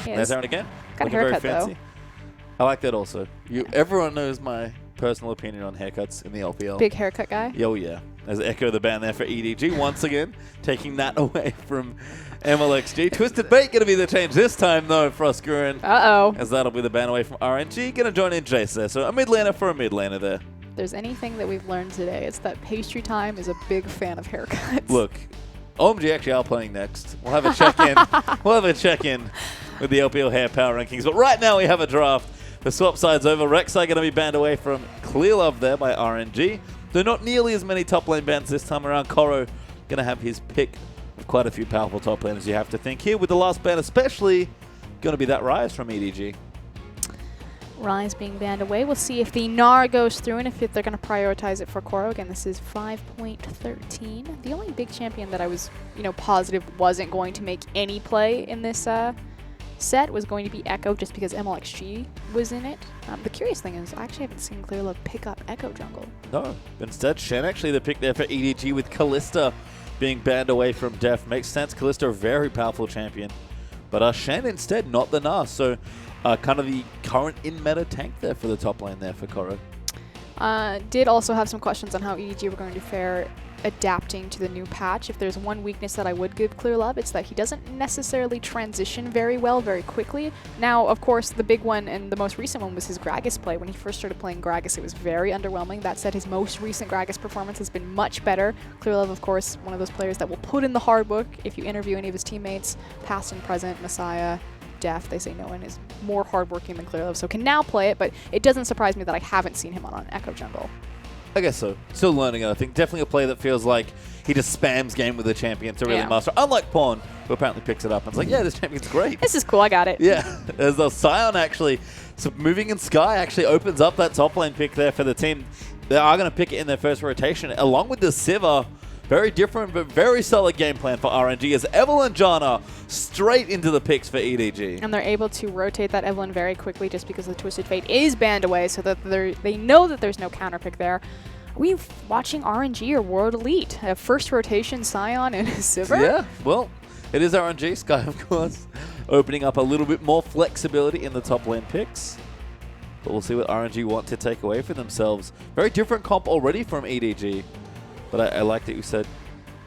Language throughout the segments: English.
There's Aaron again. Got a Looking very haircut, fancy. though. I like that also. Everyone knows my personal opinion on haircuts in the LPL. Big haircut guy. Oh, yeah. There's Echo the ban there for EDG once again, taking that away from MLXG. Twisted Bait going to be the change this time, though, for Oscurin. Uh-oh. As that'll be the ban away from RNG. Going to join in Jace there. So a mid laner for a mid laner there. If there's anything that we've learned today, it's that Pastry Time is a big fan of haircuts. Look, OMG actually are playing next. We'll have a check-in. We'll have a check-in with the LPL hair power rankings. But right now we have a draft. The swap side's over. Rek'Sai going to be banned away from Clear Love there by RNG. Though not nearly as many top lane bans this time around. Koro going to have his pick of quite a few powerful top laners, you have to think. Here with the last ban especially, going to be that Rise from EDG. Rise being banned away. We'll see if the Gnar goes through and if they're going to prioritize it for Koro. Again, this is 5.13. The only big champion that I was, positive wasn't going to make any play in this set was going to be Echo, just because MLXG was in it. The curious thing is, I actually haven't seen Clearlove pick up Echo jungle. No, instead Shen actually the pick there for EDG with Kalista being banned away from Def. Makes sense. Kalista a very powerful champion. But Shen instead, not the Gnar. So kind of the current in-meta tank there for the top lane there for Koro. Did also have some questions on how EDG were going to fare adapting to the new patch. If there's one weakness that I would give Clearlove, it's that he doesn't necessarily transition very well, very quickly. Now, of course, the big one and the most recent one was his Gragas play. When he first started playing Gragas, it was very underwhelming. That said, his most recent Gragas performance has been much better. Clearlove, of course, one of those players that will put in the hard work. If you interview any of his teammates, past and present, Messiah, Def, they say no one is more hardworking than Clearlove, so can now play it, but it doesn't surprise me that I haven't seen him on an Echo jungle. I guess so. Still learning it, I think. Definitely a player that feels like he just spams game with the champion to really master. Unlike Pawn, who apparently picks it up and is like, yeah, this champion's great. This is cool, I got it. Yeah. As the Scion actually, so moving in Sky actually opens up that top lane pick there for the team. They are going to pick it in their first rotation, along with the Sivir. Very different, but very solid game plan for RNG as Evelyn Jana straight into the picks for EDG. And they're able to rotate that Evelyn very quickly just because the Twisted Fate is banned away, so that they know that there's no counter pick there. Are we watching RNG or World Elite? A first rotation Scion and Sivir? Yeah, well, it is RNG. Sky, of course, opening up a little bit more flexibility in the top lane picks. But we'll see what RNG want to take away for themselves. Very different comp already from EDG. But I like that you said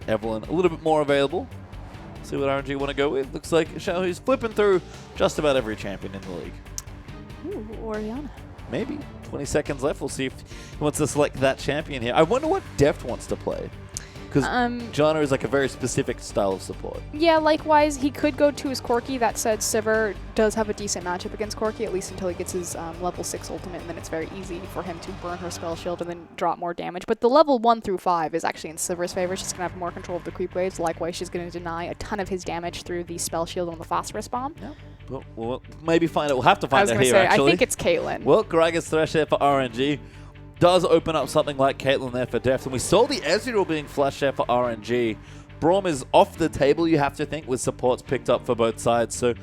Evelyn a little bit more available. See what RNG want to go with. Looks like Xiaohu's flipping through just about every champion in the league. Ooh, Orianna. Maybe. 20 seconds left. We'll see if he wants to select that champion here. I wonder what Deft wants to play. Because Jana is like a very specific style of support. Yeah, likewise, he could go to his Corki. That said, Sivir does have a decent matchup against Corki, at least until he gets his level 6 ultimate, and then it's very easy for him to burn her spell shield and then drop more damage. But the level 1 through 5 is actually in Sivir's favor. She's going to have more control of the creep waves. Likewise, she's going to deny a ton of his damage through the spell shield on the phosphorus bomb. Yeah. Well, we'll maybe find it. We'll have to find out here, actually. I think it's Caitlyn. Well, Gragas Thresh there for RNG. Does open up something like Caitlyn there for Deft. And we saw the Ezreal being flashed there for RNG. Braum is off the table, you have to think, with supports picked up for both sides. So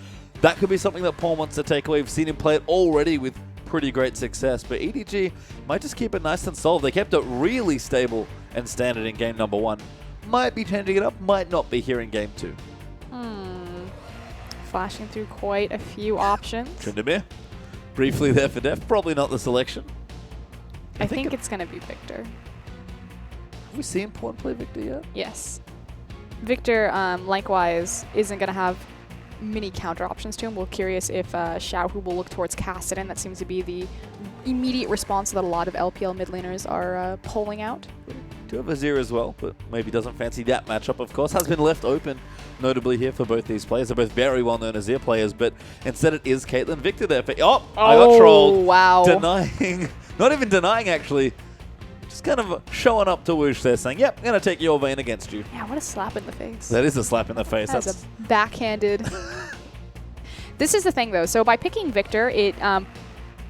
that could be something that Paul wants to take away. We've seen him play it already with pretty great success. But EDG might just keep it nice and solid. They kept it really stable and standard in game number 1. Might be changing it up, might not be here in game 2. Flashing through quite a few options. Tryndamere, briefly there for Deft. Probably not the selection. I think it's going to be Victor. Have we seen Pawn play Victor yet? Yes. Victor, likewise, isn't going to have many counter options to him. We're curious if Xiaohu will look towards Kassadin. That seems to be the immediate response that a lot of LPL mid laners are pulling out. Do have Azir as well, but maybe doesn't fancy that matchup, of course. Has been left open, notably here for both these players. They're both very well-known Azir players, but instead it is Caitlyn. Victor there for... Oh, I got trolled. Wow. Denying... Not even denying, actually. Just kind of showing up to Woosh there, saying, yep, I'm going to take your vein against you. Yeah, what a slap in the face. That is a slap in the face. That's a backhanded... This is the thing, though. So by picking Victor, it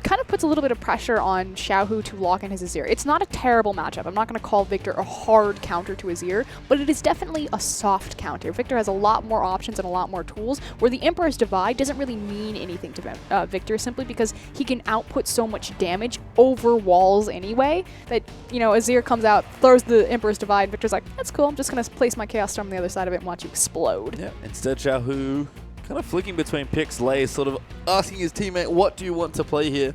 kind of puts a little bit of pressure on Xiaohu to lock in his Azir. It's not a terrible matchup. I'm not going to call Victor a hard counter to Azir, but it is definitely a soft counter. Victor has a lot more options and a lot more tools, where the Emperor's Divide doesn't really mean anything to Victor, simply because he can output so much damage over walls anyway that, Azir comes out, throws the Emperor's Divide, and Victor's like, that's cool, I'm just going to place my Chaos Storm on the other side of it and watch you explode. Yeah, instead Xiaohu Kind of flicking between picks. Lay sort of asking his teammate, what do you want to play here?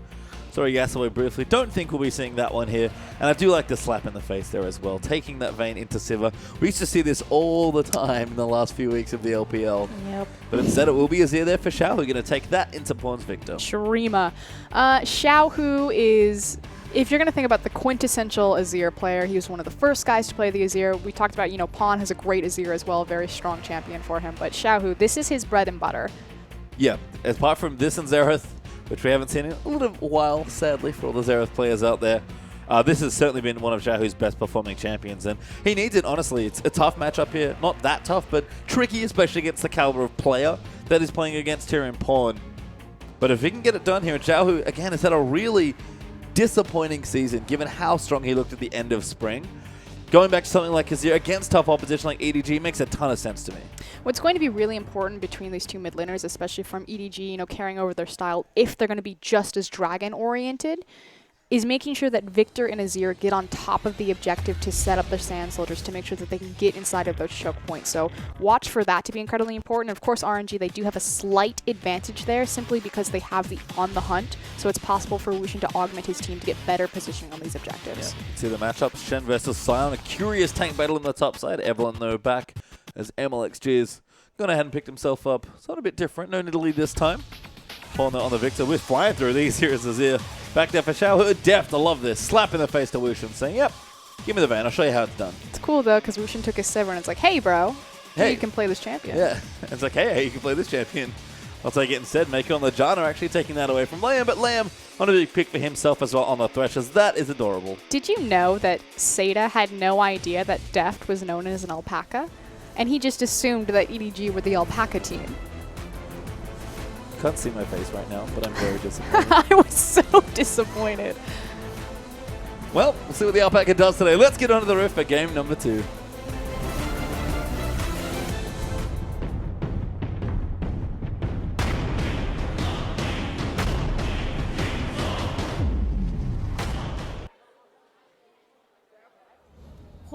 Sorry, Yasaway briefly. Don't think we'll be seeing that one here. And I do like the slap in the face there as well. Taking that Vayne into Sivir. We used to see this all the time in the last few weeks of the LPL. Yep. But instead it will be Azir there for Xiao, who's going to take that into Pawns Victor. Shrima. Xiao is... If you're going to think about the quintessential Azir player, he was one of the first guys to play the Azir. We talked about, Pawn has a great Azir as well, a very strong champion for him. But Xiao, this is his bread and butter. Yeah, apart from this and Xerath, which we haven't seen in a little while, sadly, for all the Xerath players out there. This has certainly been one of Xiaohu's best performing champions, and he needs it, honestly. It's a tough matchup here. Not that tough, but tricky, especially against the caliber of player that he's playing against here in Pawn. But if he can get it done here, and Xiaohu, again, has had a really disappointing season, given how strong he looked at the end of spring. Going back to something like Azir against tough opposition like EDG makes a ton of sense to me. What's going to be really important between these two mid laners, especially from EDG, carrying over their style, if they're going to be just as dragon-oriented, is making sure that Victor and Azir get on top of the objective to set up their Sand Soldiers to make sure that they can get inside of those choke points. So watch for that to be incredibly important. And of course, RNG, they do have a slight advantage there simply because they have the On the Hunt. So it's possible for Wushin to augment his team to get better positioning on these objectives. Yeah. See the matchups, Shen versus Sion. A curious tank battle on the top side. Evelyn, though, back as MLXG has gone ahead and picked himself up. It's not a bit different. No Nidalee this time. On the Victor. We're flying through these here as Azir. Back there for Xiao. Deft, I love this. Slap in the face to Wushin, saying, yep, give me the Vayne. I'll show you how it's done. It's cool, though, because Wushin took his Sivir, and it's like, hey, bro, you can play this champion. Yeah, it's like, hey, you can play this champion. I'll take it instead. Mako and Lejana actually taking that away from Liam, but Liam on a big pick for himself as well on the Threshers. That is adorable. Did you know that Seda had no idea that Deft was known as an alpaca? And he just assumed that EDG were the alpaca team. Can't see my face right now, but I'm very disappointed. I was so disappointed. Well, we'll see what the alpaca does today. Let's get onto the roof for game number 2.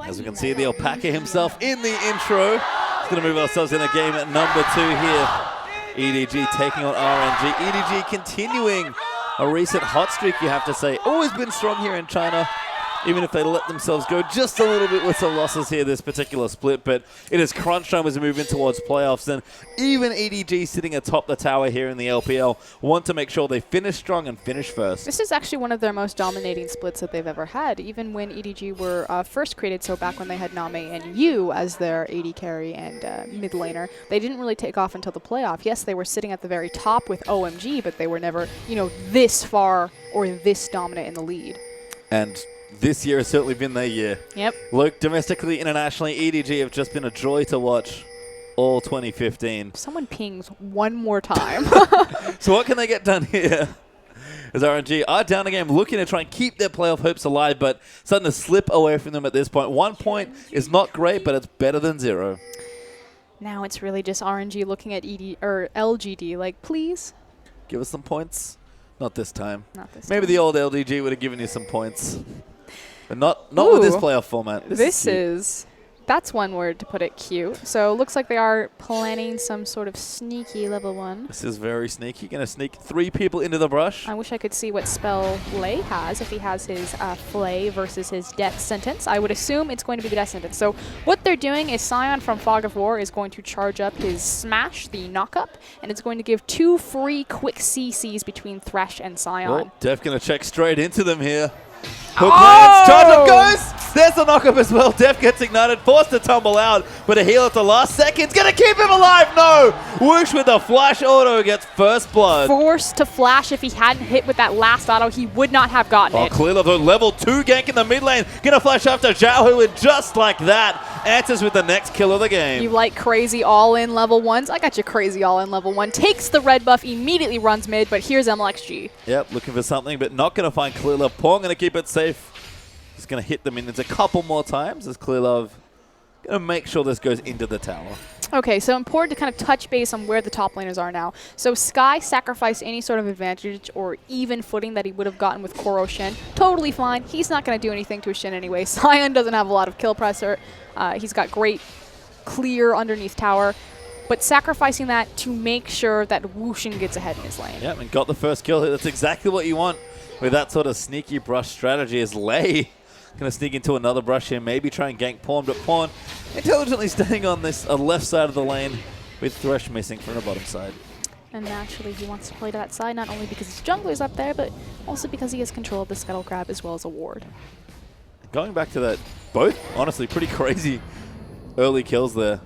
As we can see, the alpaca himself in the intro. He's going to move ourselves into game at number 2 here. EDG taking on RNG. EDG continuing a recent hot streak, you have to say. Always been strong here in China, even if they let themselves go just a little bit with some losses here this particular split. But it is crunch time as we move in towards playoffs. And even EDG sitting atop the tower here in the LPL want to make sure they finish strong and finish first. This is actually one of their most dominating splits that they've ever had, even when EDG were first created, so back when they had Name and Yu as their AD carry and mid laner. They didn't really take off until the playoff. Yes, they were sitting at the very top with OMG, but they were never, this far or this dominant in the lead. And this year has certainly been their year. Yep. Look, domestically, internationally, EDG have just been a joy to watch all 2015. Someone pings one more time. So what can they get done here? As RNG are down a game, looking to try and keep their playoff hopes alive, but starting to slip away from them at this point. 1 point is not great, but it's better than 0. Now it's really just RNG looking at LGD, like, please? Give us some points. Not this time. Not this Maybe time. the old LDG would have given you some points. But not with this playoff format. That's one word to put it, cute. So it looks like they are planning some sort of sneaky level 1. This is very sneaky. Going to sneak 3 people into the brush. I wish I could see what spell Lay has, if he has his Flay versus his Death Sentence. I would assume it's going to be the Death Sentence. So what they're doing is Sion from Fog of War is going to charge up his Smash, the knock-up, and it's going to give 2 free quick CCs between Thresh and Sion. Well, Def going to check straight into them here. Hook lands, charge up goes! There's the knock-up as well. Def gets ignited, forced to tumble out, but a heal at the last second's gonna keep him alive! No! Whoosh with the flash auto gets first blood. Forced to flash. If he hadn't hit with that last auto, he would not have gotten it. Clear the level 2 gank in the mid lane. Gonna flash after Xiaohu, and just like that, answers with the next kill of the game. You like crazy all-in level 1s? I got you crazy all-in level 1. Takes the red buff, immediately runs mid, but here's MLXG. Yep, looking for something, but not gonna find Clear Love. Pong gonna keep it safe. Just going to hit the minions a couple more times as Clear Love going to make sure this goes into the tower. Okay, so important to kind of touch base on where the top laners are now. So Sky sacrificed any sort of advantage or even footing that he would have gotten with Koro Shen. Totally fine. He's not going to do anything to his Shen anyway. Sion doesn't have a lot of kill pressure. He's got great clear underneath tower. but sacrificing that to make sure that Wushin gets ahead in his lane. Yep, and got the first kill. That's exactly what you want with that sort of sneaky brush strategy. Is Lei going to sneak into another brush here, maybe try and gank Pawn, but Pawn intelligently staying on this left side of the lane with Thresh missing from the bottom side. And naturally, he wants to play to that side, not only because his jungler's up there, but also because he has control of the Scuttle Crab as well as a ward. Going back to that, both, honestly, pretty crazy early kills there.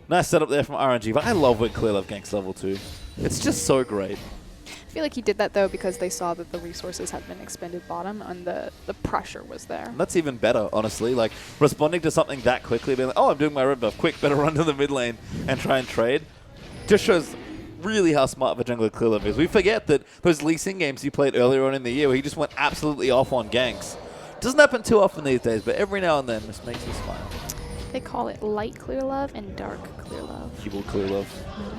Nice setup there from RNG, but I love when Clearlove ganks level 2. It's just so great. I feel like he did that, though, because they saw that the resources had been expended bottom, and the pressure was there. And that's even better, honestly. Like, responding to something that quickly, being like, oh, I'm doing my red buff, quick, better run to the mid lane and try and trade, just shows really how smart of a jungler Clearlove is. We forget that those Lee Sin games he played earlier on in the year where he just went absolutely off on ganks. Doesn't happen too often these days, but every now and then this makes me smile. They call it light Clearlove and dark Clearlove. Evil Clearlove.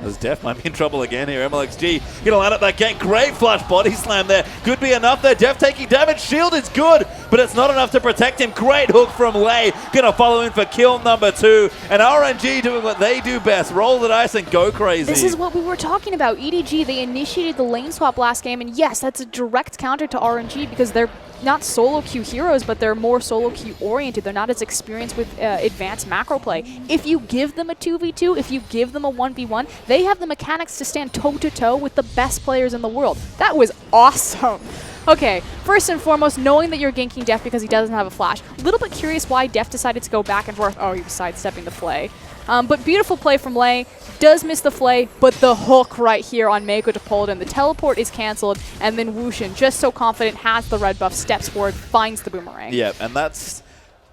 As Def might be in trouble again here. MLXG gonna land up that gank. Great flush body slam there. Could be enough there. Def taking damage. Shield is good, but it's not enough to protect him. Great hook from Lei. Gonna follow in for kill number 2. And RNG doing what they do best. Roll the dice and go crazy. This is what we were talking about. EDG, they initiated the lane swap last game, and yes, that's a direct counter to RNG because they're not solo queue heroes, but they're more solo queue oriented. They're not as experienced with advanced macro play. If you give them a 2v2, if you give them a 1v1, they have the mechanics to stand toe-to-toe with the best players in the world. That was awesome. Okay, first and foremost, knowing that you're ganking Def because he doesn't have a flash. A little bit curious why Def decided to go back and forth. Oh, he was sidestepping the play. But beautiful play from Lei. Does miss the flay, but the hook right here on Mako to pull it in. The teleport is cancelled, and then Wushin, just so confident, has the red buff, steps forward, finds the boomerang. Yeah, and that's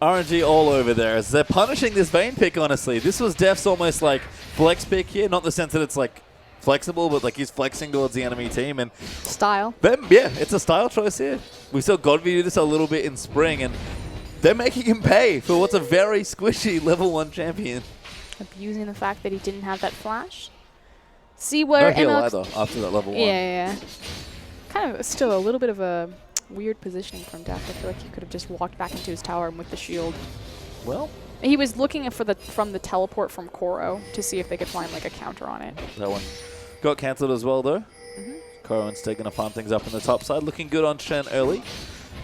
RNG all over there. As they're punishing this Vayne pick, honestly. This was Def's almost like flex pick here. Not in the sense that it's like flexible, but like he's flexing towards the enemy team. And style. Yeah, it's a style choice here. We saw Godvy do this a little bit in spring, and they're making him pay for what's a very squishy level 1 champion. Abusing the fact that he didn't have that flash. See where no heal either after that level 1. Yeah. Kind of still a little bit of a weird positioning from Def. I feel like he could have just walked back into his tower with the shield. Well, he was looking for from the teleport from Koro to see if they could find like a counter on it. That one got cancelled as well though. Koro instead going to farm things up on the top side. Looking good on Shen early.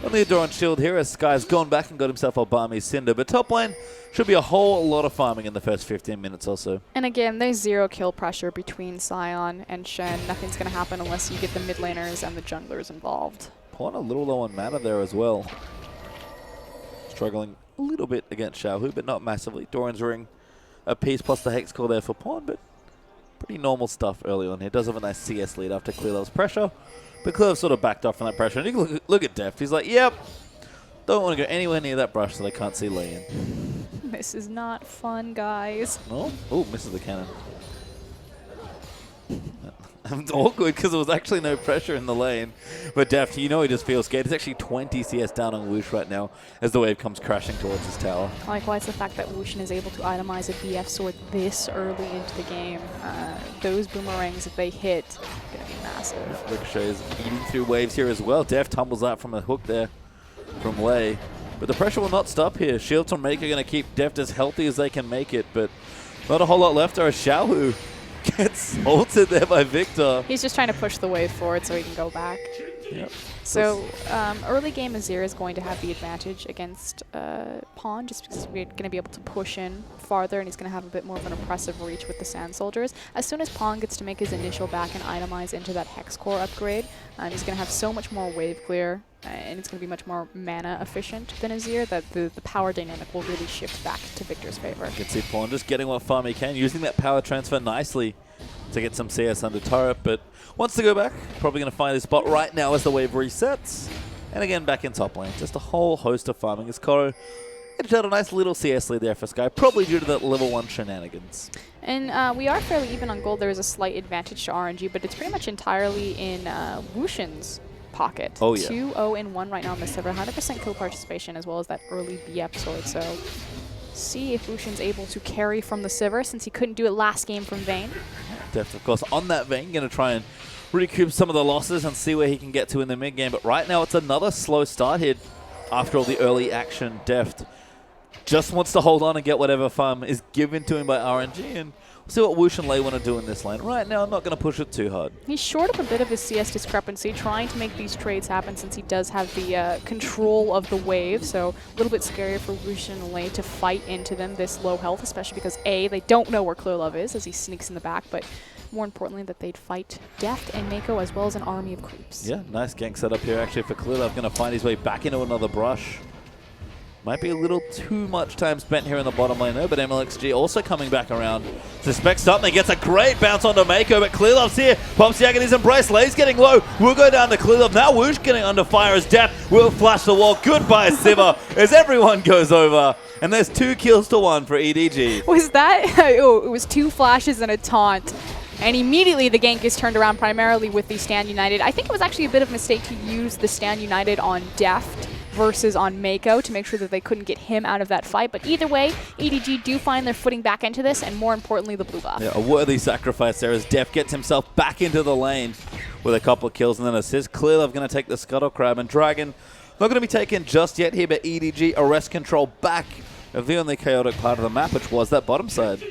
Only a door on shield here as Sky's gone back and got himself a Balmy Cinder. But top lane should be a whole lot of farming in the first 15 minutes or so. And again, there's 0 kill pressure between Sion and Shen. Nothing's going to happen unless you get the mid laners and the junglers involved. Pawn a little low on mana there as well. Struggling a little bit against Xiaohu, but not massively. Doran's Ring a piece plus the Hex Core there for Pawn, but pretty normal stuff early on here. Does have a nice CS lead after Clearlove's pressure. But Clearlove sort of backed off from that pressure. And you can look at Deft. He's like, yep, don't want to go anywhere near that brush so they can't see Lei in. This is not fun, guys. Oh, misses the cannon. It's awkward because there was actually no pressure in the lane. But Deft, you know he just feels scared. It's actually 20 CS down on Woosh right now as the wave comes crashing towards his tower. Likewise, the fact that Wushin is able to itemize a BF sword this early into the game. Those boomerangs, if they hit, are going to be massive. Ricochet is eating through waves here as well. Deft tumbles out from a hook there from Lei. But the pressure will not stop here. Shields from Maker going to keep Deft as healthy as they can make it. But not a whole lot left. Or a Xiaohu gets ulted there by Victor. He's just trying to push the wave forward so he can go back. Yep. So early game Azir is going to have the advantage against Pawn just because we're going to be able to push in farther and he's going to have a bit more of an oppressive reach with the Sand Soldiers. As soon as Pawn gets to make his initial back and itemize into that Hex Core upgrade, he's going to have so much more wave clear and it's going to be much more mana efficient than Azir that the power dynamic will really shift back to Victor's favor. You can see Pawn just getting what farm he can, using that power transfer nicely to get some CS under turret, but wants to go back. Probably going to find his spot right now as the wave resets. And again, back in top lane. Just a whole host of farming as Koro edged out a nice little CS lead there for Sky, probably due to that level 1 shenanigans. And we are fairly even on gold. There is a slight advantage to RNG, but it's pretty much entirely in Wushin's pocket. Oh, yeah. 2-0-1 right now on the server. 100% kill participation as well as that early BF sword. So see if Wushin's able to carry from the Sivir since he couldn't do it last game from Vayne. Deft, of course, on that Vayne, going to try and recoup some of the losses and see where he can get to in the mid game. But right now, it's another slow start here after all the early action. Deft just wants to hold on and get whatever farm is given to him by RNG. And See what Woosh and Lei want to do in this lane. Right now, I'm not going to push it too hard. He's short of a bit of his CS discrepancy, trying to make these trades happen since he does have the control of the wave. So a little bit scarier for Woosh and Lei to fight into them this low health, especially because A, they don't know where Clear Love is as he sneaks in the back, but more importantly that they'd fight Deft and Mako as well as an army of creeps. Yeah, nice gank setup here actually for Clear Love. Going to find his way back into another brush. Might be a little too much time spent here in the bottom lane though, but MLXG also coming back around. Suspects something, gets a great bounce onto Mako, but Clear Love's here. Pops the Agony's embrace, Lei's getting low. We'll go down to Clear Love. Now Woosh getting under fire as Deft will flash the wall. Goodbye, Sivir, as everyone goes over. And there's 2 kills to 1 for EDG. Was that? Oh, it was 2 flashes and a taunt. And immediately the gank is turned around primarily with the Stand United. I think it was actually a bit of a mistake to use the Stand United on Deft versus on Mako to make sure that they couldn't get him out of that fight. But either way, EDG do find their footing back into this, and more importantly, the blue buff. Yeah, a worthy sacrifice there as Deft gets himself back into the lane with a couple of kills and then assist. Clear Love going to take the Scuttle Crab, and Dragon not going to be taken just yet here, but EDG arrest control back of the only chaotic part of the map, which was that bottom side.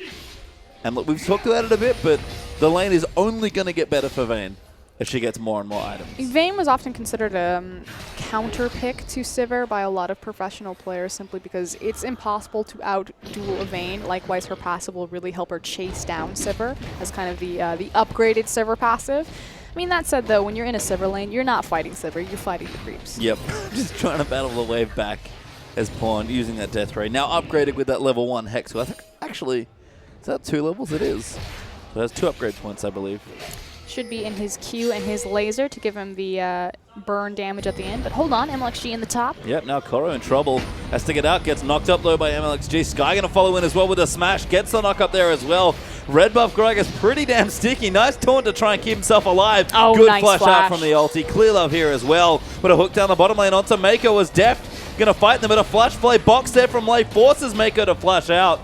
And look, we've talked about it a bit, but the lane is only going to get better for Vayne as she gets more and more items. Vayne was often considered a counter pick to Sivir by a lot of professional players simply because it's impossible to out-duel a Vayne. Likewise, her passive will really help her chase down Sivir as kind of the upgraded Sivir passive. I mean, that said, though, when you're in a Sivir lane, you're not fighting Sivir, you're fighting the creeps. Yep, just trying to battle the wave back as pawn using that death ray. Now upgraded with that level 1 Hex. So I think, actually, is that 2 levels? It is. So it has 2 upgrade points, I believe. Should be in his Q and his laser to give him the burn damage at the end. But hold on, MLXG in the top. Yep, now Koro in trouble. Has to get out, gets knocked up though by MLXG. Sky going to follow in as well with a smash. Gets the knock up there as well. Red buff Greg is pretty damn sticky. Nice taunt to try and keep himself alive. Oh, good nice flash flash out from the ulti. Clear Love here as well. But a hook down the bottom lane onto Mako as Deft. Going to fight them, but a flash play box there from Lei forces Mako to flash out.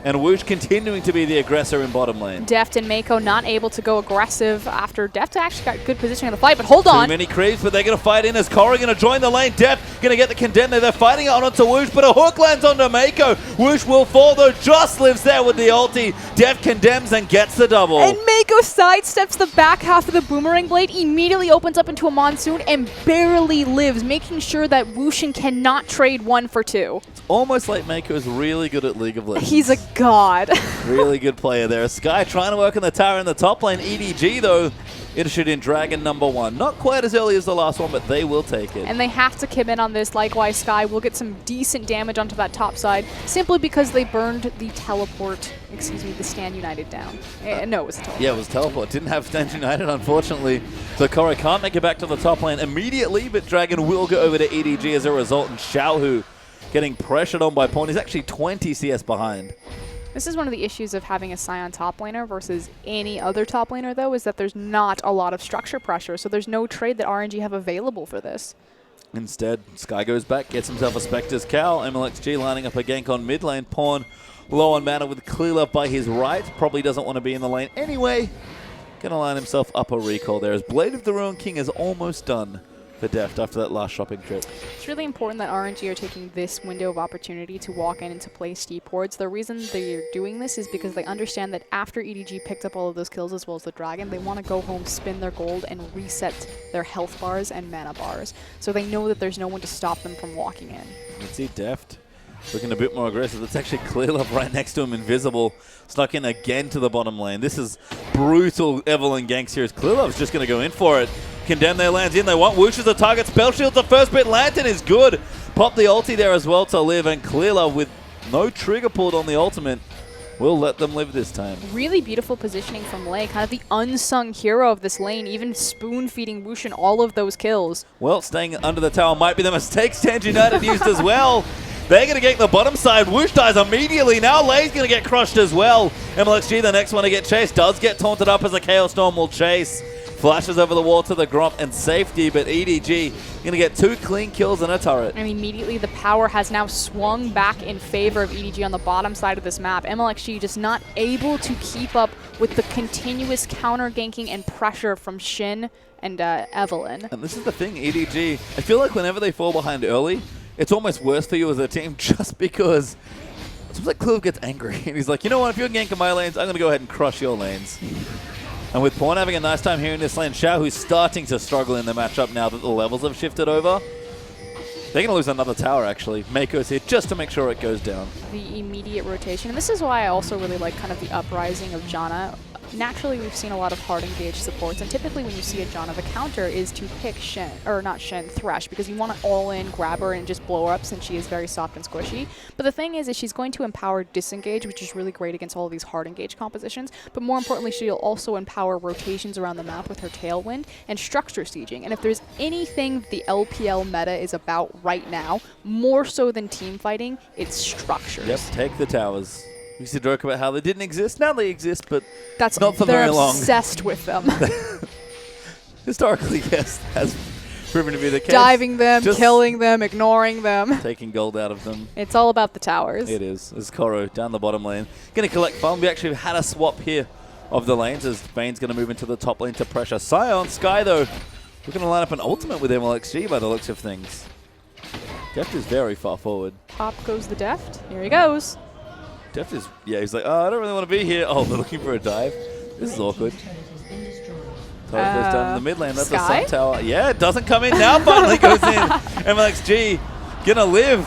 And Woosh continuing to be the aggressor in bottom lane. Deft and Mako not able to go aggressive after Deft actually got good positioning in the fight, but hold on. Too many creeps, but they're going to fight in as Korra going to join the lane. Deft going to get the condemn there. They're fighting out onto Woosh, but a hook lands onto Mako. Woosh will fall though, just lives there with the ulti. Deft condemns and gets the double. And Mako sidesteps the back half of the boomerang blade, immediately opens up into a monsoon, and barely lives, making sure that Wooshin cannot trade 1 for 2. It's almost like Mako is really good at League of Legends. He's a god. Really good player there. Sky trying to work in the tower in the top lane. EDG, though, interested in Dragon number 1. Not quite as early as the last one, but they will take it. And they have to commit on this. Likewise, Sky will get some decent damage onto that top side simply because they burned the teleport, the Stand United down. No, it was a teleport. Yeah, it was teleport. Didn't have Stand United, unfortunately. So Korra can't make it back to the top lane immediately, but Dragon will go over to EDG as a result, and Xiaohu getting pressured on by Pawn. He's actually 20 CS behind. This is one of the issues of having a Scion top laner versus any other top laner, though, is that there's not a lot of structure pressure, so there's no trade that RNG have available for this. Instead, Sky goes back, gets himself a Spectre's Cowl. MLXG lining up a gank on mid lane. Pawn low on mana with Clear Love by his right. Probably doesn't want to be in the lane anyway. Gonna line himself up a recall there as Blade of the Ruined King is almost done for Deft after that last shopping trip. It's really important that RNG are taking this window of opportunity to walk in and to play steep hordes. The reason they're doing this is because they understand that after EDG picked up all of those kills as well as the Dragon, they want to go home, spin their gold, and reset their health bars and mana bars. So they know that there's no one to stop them from walking in. Let's see Deft looking a bit more aggressive. It's actually Clear Love right next to him, invisible. Snuck in again to the bottom lane. This is brutal Evelyn ganks here as Clear Love's just going to go in for it. Condemn their lands in. They want Woosh as a target. Spell Shield's the first bit. Lantern is good. Pop the ulti there as well to live. And Clear Love with no trigger pulled on the ultimate will let them live this time. Really beautiful positioning from Lei. Kind of the unsung hero of this lane. Even spoon-feeding Woosh in all of those kills. Well, staying under the tower might be the mistake Stand United used as well. They're going to get the bottom side. Woosh dies immediately. Now Lei's going to get crushed as well. MLXG, the next one to get chased, does get taunted up as a Chaos Storm will chase. Flashes over the wall to the Gromp and safety, but EDG going to get 2 clean kills and a turret. And immediately the power has now swung back in favor of EDG on the bottom side of this map. MLXG just not able to keep up with the continuous counter ganking and pressure from Shin and Evelyn. And this is the thing, EDG, I feel like whenever they fall behind early, it's almost worse for you as a team just because seems like Kluv gets angry. And he's like, you know what? If you're ganking my lanes, I'm going to go ahead and crush your lanes. And with Pawn having a nice time here in this lane, Xiao, who's starting to struggle in the matchup now that the levels have shifted over. They're going to lose another tower, actually. Mako's here just to make sure it goes down. The immediate rotation. And this is why I also really like kind of the uprising of Janna. Naturally, we've seen a lot of hard engaged supports, and typically when you see a Janna, the counter is to pick Shen, or not Shen, Thresh, because you want to all-in grab her and just blow her up since she is very soft and squishy. But the thing is she's going to empower disengage, which is really great against all of these hard engaged compositions, but more importantly, she'll also empower rotations around the map with her tailwind and structure sieging. And if there's anything the LPL meta is about right now, more so than team fighting, it's structures. Yep, take the towers. We used to joke about how they didn't exist. Now they exist, but that's not for very long. They're obsessed with them. Historically, yes, has proven to be the case. Diving them, killing them, ignoring them. Taking gold out of them. It's all about the towers. It is. This is Koro down the bottom lane. Going to collect farm. We actually had a swap here of the lanes as Vayne's going to move into the top lane to pressure Sion. Sky, though, we're going to line up an ultimate with MLXG by the looks of things. Deft is very far forward. Top goes the Deft. Here he goes. Deft is, yeah, he's like, oh, I don't really want to be here. Oh, they're looking for a dive. This is awkward. Turret goes down in the mid lane. That's Sky? a sub tower. Yeah, it doesn't come in now. Finally goes in. MLXG gonna live.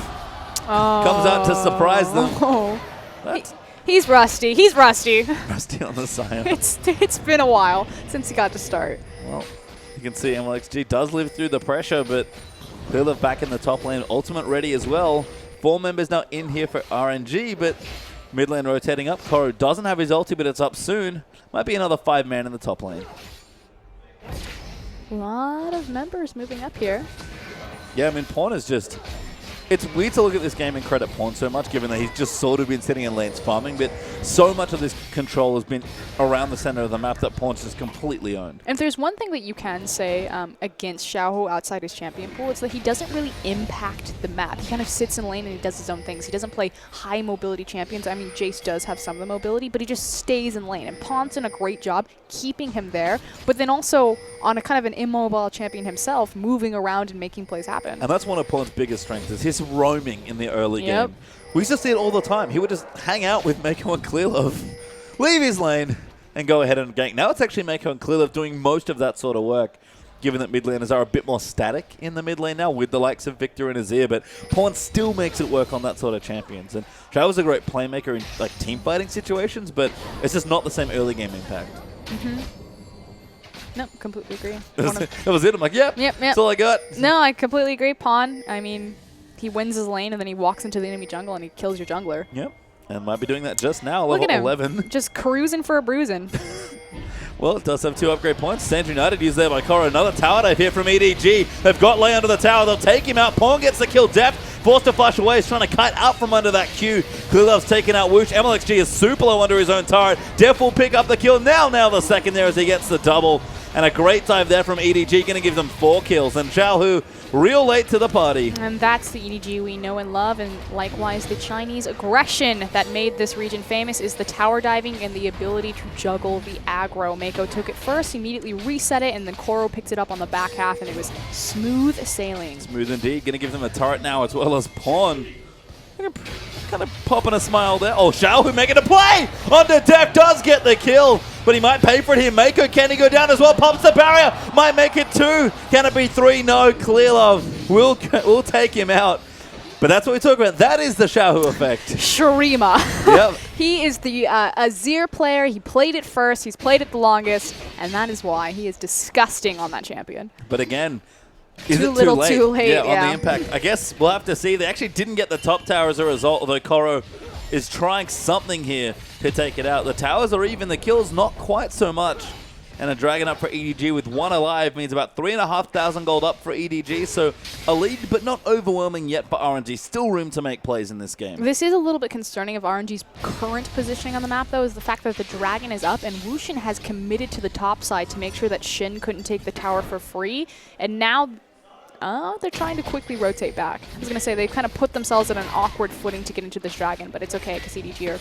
Comes out to surprise them. He's rusty. He's rusty. Rusty on the Sion. It's been a while since he got to start. Well, you can see MLXG does live through the pressure, but they live back in the top lane. Ultimate ready as well. 4 members now in here for RNG, but mid lane rotating up. Koro doesn't have his ulti, but it's up soon. Might be another 5-man in the top lane. A lot of members moving up here. Yeah, I mean, Pawn is just... It's weird to look at this game and credit Pawn so much, given that he's just sort of been sitting in lanes farming, but so much of this control has been around the center of the map that Pawn's just completely owned. And if there's one thing that you can say against Xiaohu outside his champion pool, it's that he doesn't really impact the map. He kind of sits in lane and he does his own things. He doesn't play high mobility champions. I mean, Jace does have some of the mobility, but he just stays in lane. And Pawn's done a great job keeping him there, but then also on a kind of an immobile champion himself, moving around and making plays happen. And that's one of Pawn's biggest strengths, is his roaming in the early game. We used to see it all the time. He would just hang out with Mako and Clearlove, leave his lane, and go ahead and gank. Now it's actually Mako and Clearlove doing most of that sort of work, given that mid laners are a bit more static in the mid lane now with the likes of Victor and Azir, but Pawn still makes it work on that sort of champions. And Shao was a great playmaker in like team fighting situations, but it's just not the same early game impact. No, completely agree. That was it. I'm like, yep, that's all I got. No, I completely agree. Pawn, I mean, he wins his lane and then he walks into the enemy jungle and he kills your jungler. Yep, and might be doing that just now, level 11. Just cruising for a bruising. Well, it does have 2 upgrade points. Stand United used there by Koro. Another tower dive here from EDG. They've got Lei under the tower. They'll take him out. Pawn gets the kill. Deft forced to flash away. He's trying to kite out from under that Q. Clearlove's taken out Whoosh. MLXG is super low under his own turret. Deft will pick up the kill. Now the second there as he gets the double. And a great dive there from EDG, going to give them 4 kills. And Xiaohu real late to the party. And that's the EDG we know and love. And likewise, the Chinese aggression that made this region famous is the tower diving and the ability to juggle the aggro. Mako took it first, immediately reset it, and then Koro picked it up on the back half, and it was smooth sailing. Smooth indeed. Going to give them a turret now as well as Pawn. Kind of popping a smile there. Oh, Xiaohu making a play! Onto Deft, does get the kill, but he might pay for it here. Mako, can he go down as well? Pops the barrier, might make it 2. Can it be 3? No, Clearlove will take him out. But that's what we talk about. That is the Xiaohu effect. Shurima. Yep. He is the Azir player. He played it first. He's played it the longest, and that is why he is disgusting on that champion. But again, is too it little, too late? too late. Yeah, on the impact. I guess we'll have to see. They actually didn't get the top tower as a result, although Koro is trying something here to take it out. The towers are even, the kills not quite so much. And a dragon up for EDG with 1 alive means about 3,500 gold up for EDG. So a lead, but not overwhelming yet for RNG. Still room to make plays in this game. This is a little bit concerning of RNG's current positioning on the map, though, is the fact that the dragon is up and Wushin has committed to the top side to make sure that Shin couldn't take the tower for free. And now they're trying to quickly rotate back. I was going to say, they've kind of put themselves at an awkward footing to get into this dragon, but it's okay because EDG are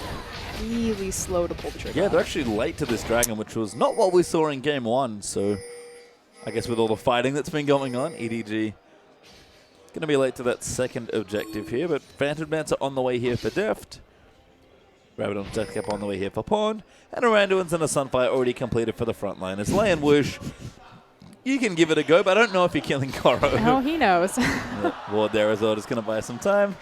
really slow to pull the trigger. Yeah, they're actually late to this dragon, which was not what we saw in game 1. So I guess with all the fighting that's been going on, EDG going to be late to that second objective here. But Phantom Dancer on the way here for Deft. Rabbit on death cap on the way here for Pawn. And a Randuin's and a Sunfire already completed for the front line. As Lei and Whoosh, you can give it a go, but I don't know if you're killing Koro. Oh, he knows. Ward there as well, just going to buy some time.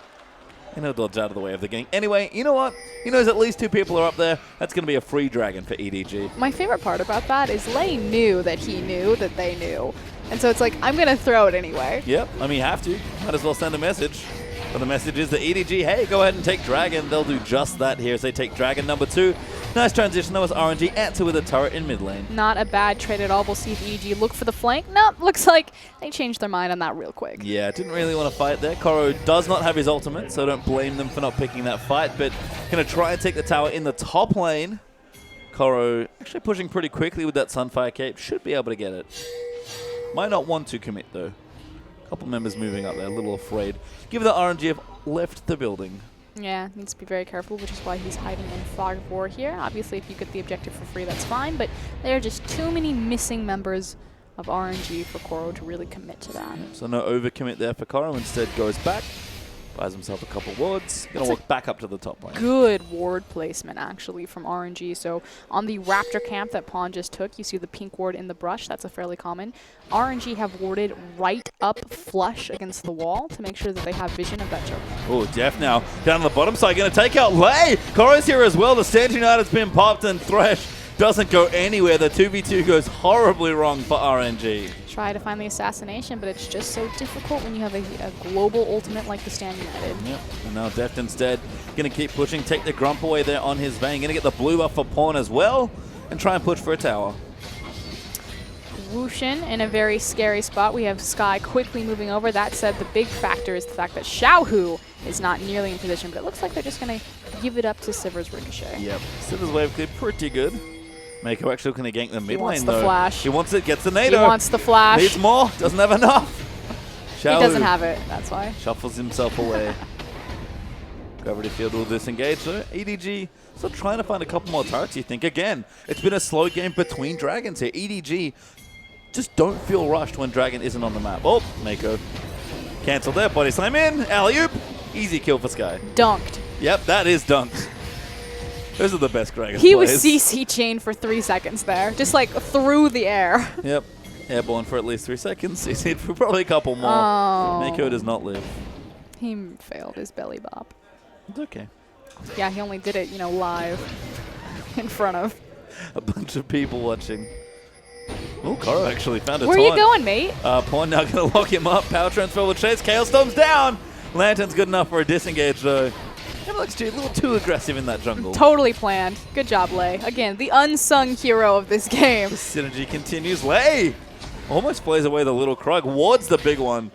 And he'll dodge out of the way of the gang. Anyway, you know what? He knows at least 2 people are up there. That's going to be a free dragon for EDG. My favorite part about that is Lei knew that he knew that they knew. And so it's like, I'm going to throw it anyway. Yep, I mean, you have to. Might as well send a message. But the message is that EDG, hey, go ahead and take Dragon. They'll do just that here as they take Dragon number 2. Nice transition. That was RNG. Answer with a turret in mid lane. Not a bad trade at all. We'll see if EDG look for the flank. Nope, looks like they changed their mind on that real quick. Yeah, didn't really want to fight there. Koro does not have his ultimate, so don't blame them for not picking that fight. But going to try and take the tower in the top lane. Koro actually pushing pretty quickly with that Sunfire cape. Should be able to get it. Might not want to commit, though. Couple members moving up there, a little afraid. Give the RNG have left the building. Yeah, needs to be very careful, which is why he's hiding in Fog of War here. Obviously, if you get the objective for free, that's fine, but there are just too many missing members of RNG for Koro to really commit to that. So no overcommit there for Koro. Instead goes back, buys himself a couple wards. Gonna walk back up to the top lane. Good ward placement, actually, from RNG. So on the Raptor camp that Pawn just took, you see the pink ward in the brush. That's a fairly common. RNG have warded right up flush against the wall to make sure that they have vision of that choke. Oh, Def now down on the bottom side, going to take out Lei. Koro's here as well. The Stand United's been popped, and Thresh doesn't go anywhere. The 2v2 goes horribly wrong for RNG. Try to find the assassination, but it's just so difficult when you have a global ultimate like the Stand United. Yep, and now Deft instead going to keep pushing, take the Grump away there on his Vayne. Going to get the blue buff for Pawn as well, and try and push for a tower. Wushin in a very scary spot. We have Sky quickly moving over. That said, the big factor is the fact that Xiaohu is not nearly in position, but it looks like they're just going to give it up to Sivir's Ricochet. Yep, Sivir's wave clear pretty good. Mako actually going to gank the mid lane, though. He wants the flash. He wants it, gets the nado. He wants the flash. Needs more, doesn't have enough. He doesn't have it, that's why. Shuffles himself away. Gravity Field will disengage, though. EDG still trying to find a couple more turrets, you think. Again, it's been a slow game between dragons here. EDG just don't feel rushed when Dragon isn't on the map. Oh, Mako. Cancel there, body slam in, alley-oop. Easy kill for Sky. Dunked. Yep, that is dunked. Those are the best Dragons He players. was CC chained for 3 seconds there, just like through the air. Yep, airborne for at least 3 seconds. CC'd for probably a couple more. Oh. Mako does not live. He failed his belly bop. It's okay. Yeah, he only did it, you know, live in front of A bunch of people watching. Oh, Koro actually found a Where taunt. are you going, mate? Pawn now going to lock him up. Power transfer will chase. Chaos Storm's down. Lantern's good enough for a disengage, though. MLXG a little too aggressive in that jungle. Totally planned. Good job, Lei. Again, the unsung hero of this game. The synergy continues. Lei almost plays away the little Krug. Ward's the big one.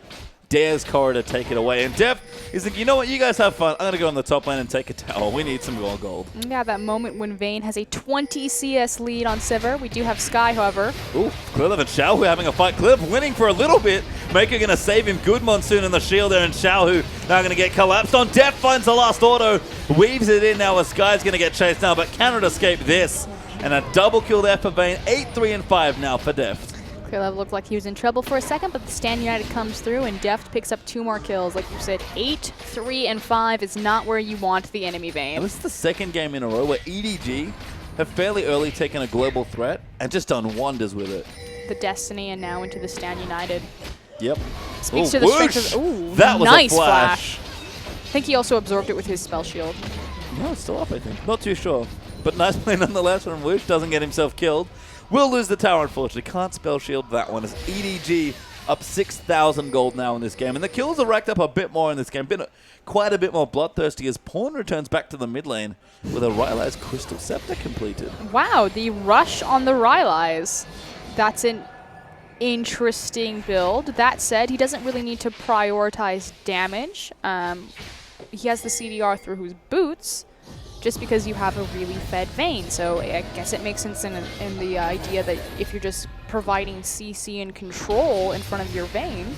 Dares Koro to take it away. And Def is like, you know what? You guys have fun. I'm going to go on the top lane and take a tower. We need some more gold. Yeah, that moment when Vayne has a 20 CS lead on Sivir. We do have Sky, however. Ooh, Cliliv and Xiaohu having a fight. Cliliv winning for a little bit. Maker going to save him. Good Monsoon in the shield there, and Xiaohu now going to get collapsed on. Def finds the last auto. Weaves it in now as Sky's going to get chased now, but cannot escape this. And a double kill there for Vayne. 8, 3, and 5 now for Deft. Clearlev looked like he was in trouble for a second, but the Stand United comes through, and Deft picks up 2 more kills. Like you said, 8, 3, and 5 is not where you want the enemy Vayne. And this is the second game in a row where EDG have fairly early taken a global threat and just done wonders with it. The Destiny and now into the Stand United. Yep. Speaks to the strength of... Ooh, that was nice a flash. I think he also absorbed it with his spell shield. No, it's still up, I think. Not too sure. But nice play nonetheless from Woosh. Doesn't get himself killed. Will lose the tower, unfortunately. Can't spell shield that one as EDG up 6,000 gold now in this game. And the kills are racked up a bit more in this game. Been quite a bit more bloodthirsty as Pawn returns back to the mid lane with a Rylai's Crystal Scepter completed. Wow, the rush on the Rylai's. That's an interesting build. That said, he doesn't really need to prioritize damage. He has the CDR through his boots, just because you have a really fed Vayne. So I guess it makes sense in the idea that if you're just providing CC and control in front of your Vayne,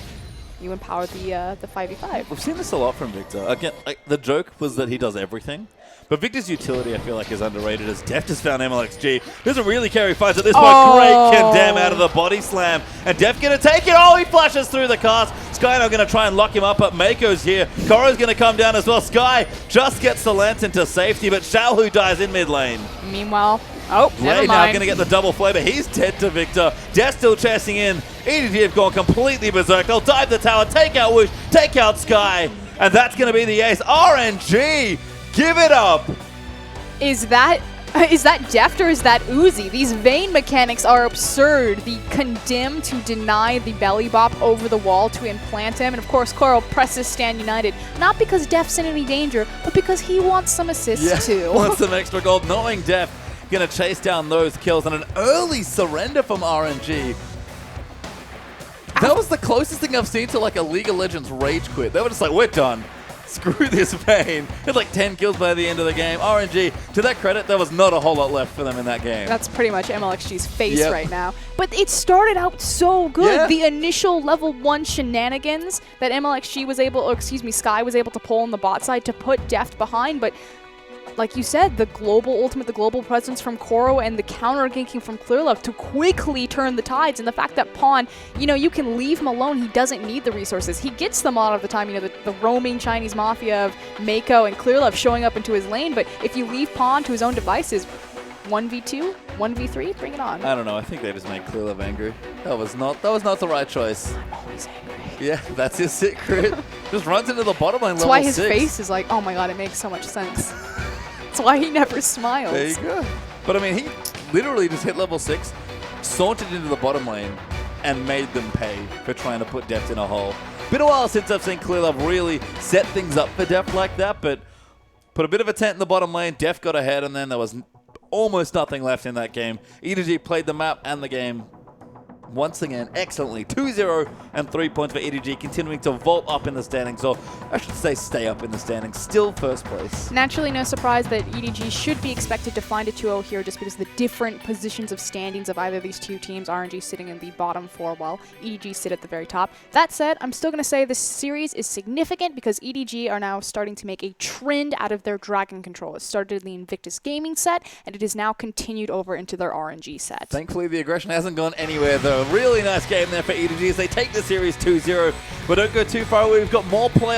you empower the 5v5. We've seen this a lot from Victor. Again, the joke was that he does everything. But Victor's utility, I feel like, is underrated as Deft has found MLXG. Doesn't really carry fights at this point. Great condemn out of the body slam. And Deft going to take it. Oh, he flashes through the cast. Sky now going to try and lock him up, but Mako's here. Koro's going to come down as well. Sky just gets the lance into safety, but Xiaohu dies in mid lane. Meanwhile, oh, never Lei mind. now going to get the double flavor. He's dead to Victor. Death still chasing in. EDG have gone completely berserk. They'll dive the tower, take out Whoosh, take out Sky, and that's going to be the ace. RNG, give it up. Is that Deft or is that Uzi? These Vayne mechanics are absurd. The condemn to deny the belly bop over the wall to implant him. And of course, Coral presses Stand United. Not because Deft's in any danger, but because he wants some assists too. Wants some extra gold, knowing Deft going to chase down those kills. And an early surrender from RNG. That was the closest thing I've seen to like a League of Legends rage quit. They were just like, we're done. Screw this Vayne. Had like 10 kills by the end of the game. RNG, to their credit, there was not a whole lot left for them in that game. That's pretty much MLXG's face right now. But it started out so good. Yeah. The initial level 1 shenanigans that MLXG was able, or excuse me, Sky was able to pull on the bot side to put Deft behind, but like you said, the global ultimate, the global presence from Koro and the counter ganking from Clearlove to quickly turn the tides, and the fact that Pawn, you know, you can leave him alone. He doesn't need the resources. He gets them a lot of the time, you know, the roaming Chinese mafia of Mako and Clearlove showing up into his lane, but if you leave Pawn to his own devices, 1v2, 1v3, bring it on. I don't know. I think they just made Clearlove angry. That was not the right choice. I'm always angry. Yeah, that's his secret. Just runs into the bottom lane. That's why his face is like, oh my god, it makes so much sense. That's why he never smiles. There you go. But I mean, he literally just hit level 6, sauntered into the bottom lane, and made them pay for trying to put Deft in a hole. Been a while since I've seen Clearlove really set things up for Deft like that, but put a bit of a tent in the bottom lane. Deft got ahead, and then there was almost nothing left in that game. EDG played the map and the game once again excellently. 2-0 and 3 points for EDG, continuing to vault up in the standings, or I should say stay up in the standings. Still first place. Naturally, no surprise that EDG should be expected to find a 2-0 here just because the different positions of standings of either of these two teams, RNG sitting in the bottom 4 while EDG sit at the very top. That said, I'm still going to say this series is significant because EDG are now starting to make a trend out of their Dragon Control. It started in the Invictus Gaming set, and it is now continued over into their RNG set. Thankfully, the aggression hasn't gone anywhere, though. Really nice game there for EDG as they take the series 2-0. But don't go too far away. We've got more players.